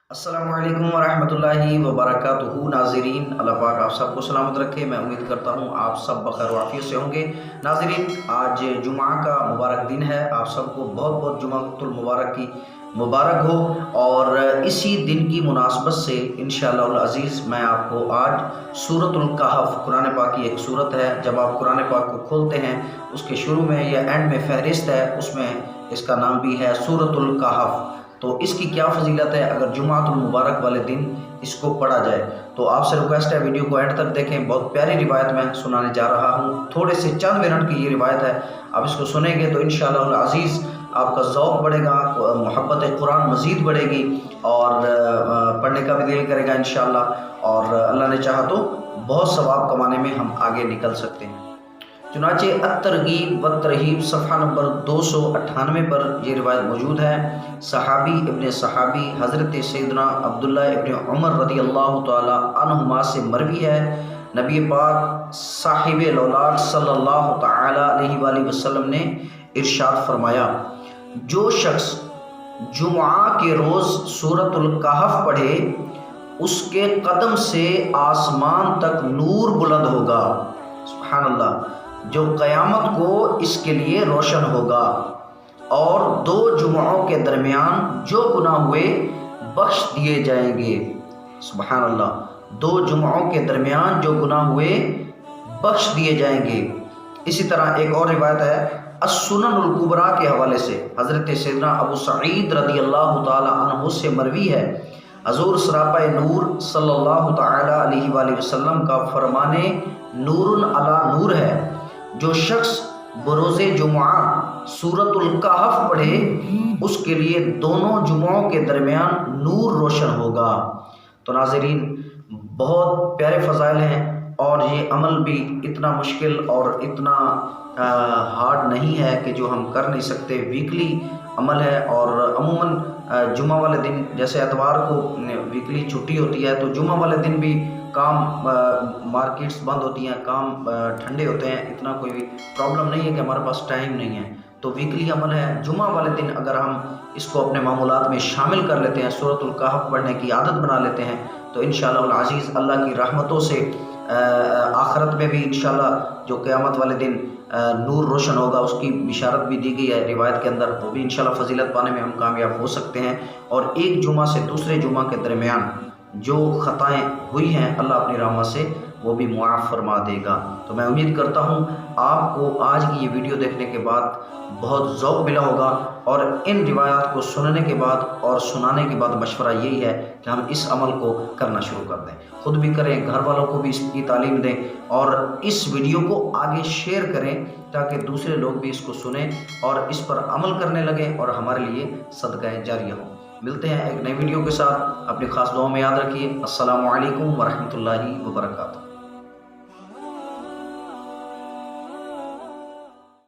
अस्सलामु अलैकुम वरहमतुल्लाहि वबरकातुहू। नाज़रीन, अल्लाह पाक आप सबको सलामत रखे। मैं उम्मीद करता हूँ आप सब बखैर वाफ़ियत से होंगे। नाज़रीन, आज जुमा का मुबारक दिन है। आप सबको बहुत बहुत जुमातुल मुबारक की मुबारक हो। और इसी दिन की मुनासबत से इंशाअल्लाह अज़ीज़ मैं आपको आज सूरतुल कहफ़, कुरान पाक की एक सूरत है। जब आप कुरान पाक को खोलते हैं उसके शुरू में या एंड में फ़हरिस्त है, उसमें इसका नाम भी है सूरतुल कहफ़। तो इसकी क्या फजीलत है अगर जुमातुल मुबारक वाले दिन इसको पढ़ा जाए। तो आपसे रिक्वेस्ट है वीडियो को एंड तक देखें। बहुत प्यारी रिवायत मैं सुनाने जा रहा हूँ। थोड़े से चंद मिनट की ये रिवायत है। आप इसको सुनेंगे तो इंशाअल्लाह अज़ीज़ आपका ज़ौक़ बढ़ेगा, मोहब्बत कुरान मज़ीद बढ़ेगी और पढ़ने का भी दिल करेगा इंशाअल्लाह। और अल्लाह ने चाहा तो बहुत सवाब कमाने में हम आगे निकल सकते हैं। चुनाचे अत-तरगीब व तरहीब सफ़हा नंबर 298 पर यह रिवायत मौजूद है। सहाबी इब्न सहाबी हज़रत सैयदना अब्दुल्लाह इब्न उमर रज़ियल्लाहु तआला अन्हुमा से मरवी है। नबी पाक साहिब लौलाद सल्लल्लाहु तआला अलैहि वसल्लम ने इरशाद फरमाया, जो शख्स जुमा के रोज़ सूरतुल कहफ़ पढ़े उसके कदम से आसमान तक नूर बुलंद होगा। सुभान अल्लाह, जो क़यामत को इसके लिए रोशन होगा। और दो जुमाओं के दरमियान जो गुनाह हुए बख्श दिए जाएंगे। सुभान अल्लाह, दो जुमाओं के दरमियान जो गुनाह हुए बख्श दिए जाएंगे। इसी तरह एक और रिवायत है अस-सुननुल कुबरा के हवाले से। हज़रत सैयदना अबू सईद रज़ियल्लाहु ताला अन्हु से मरवी है, हज़ूर सरापा नूर सल्लल्लाहु ताला अलैहि वसल्लम का फरमाने नूरुन अला नूर है, जो शख्स बरोज़े जुमा सूरतुल कहफ़ पढ़े उसके लिए दोनों जुमाओं के दरमियान नूर रोशन होगा। तो नाज़रीन, बहुत प्यारे फ़ज़ाइल हैं और ये अमल भी इतना मुश्किल और इतना हार्ड नहीं है कि जो हम कर नहीं सकते। वीकली अमल है और अमूमन जुमा वाले दिन, जैसे एतवार को वीकली छुट्टी होती है, तो जुमा वाले दिन भी काम, मार्केट्स बंद होती हैं, काम ठंडे होते हैं, इतना कोई भी प्रॉब्लम नहीं है कि हमारे पास टाइम नहीं है। तो वीकली अमल है। जुमा वाले दिन अगर हम इसको अपने मामूलात में शामिल कर लेते हैं, सूरतुल कहफ़ पढ़ने की आदत बना लेते हैं, तो इंशाअल्लाह अज़ीज़ अल्लाह की रहमतों से आखिरत में भी इंशाअल्लाह जो क़यामत वाले दिन नूर रोशन होगा उसकी बिशारत भी दी गई है रिवायत के अंदर। वो भी इंशाअल्लाह फजीलत पाने में हम कामयाब हो सकते हैं। और एक जुमा से दूसरे जुमा के दरमियान जो ख़ताएँ हुई हैं अल्लाह अपनी रहमत से वो भी मुआफ़ फरमा देगा। तो मैं उम्मीद करता हूँ आपको आज की ये वीडियो देखने के बाद बहुत ज़ौक़ मिला होगा। और इन रिवायात को सुनने के बाद और सुनाने के बाद मशवरा यही है कि हम इस अमल को करना शुरू कर दें, ख़ुद भी करें, घर वालों को भी इसकी तालीम दें और इस वीडियो को आगे शेयर करें ताकि दूसरे लोग भी इसको सुनें और इस पर अमल करने लगें और हमारे लिए सदक़ा जारिया हो। मिलते हैं एक नई वीडियो के साथ। अपनी ख़ास दुआ में याद रखिए। अस्सलामु अलैकुम वरहमतुल्लाहि वबरकातुहू।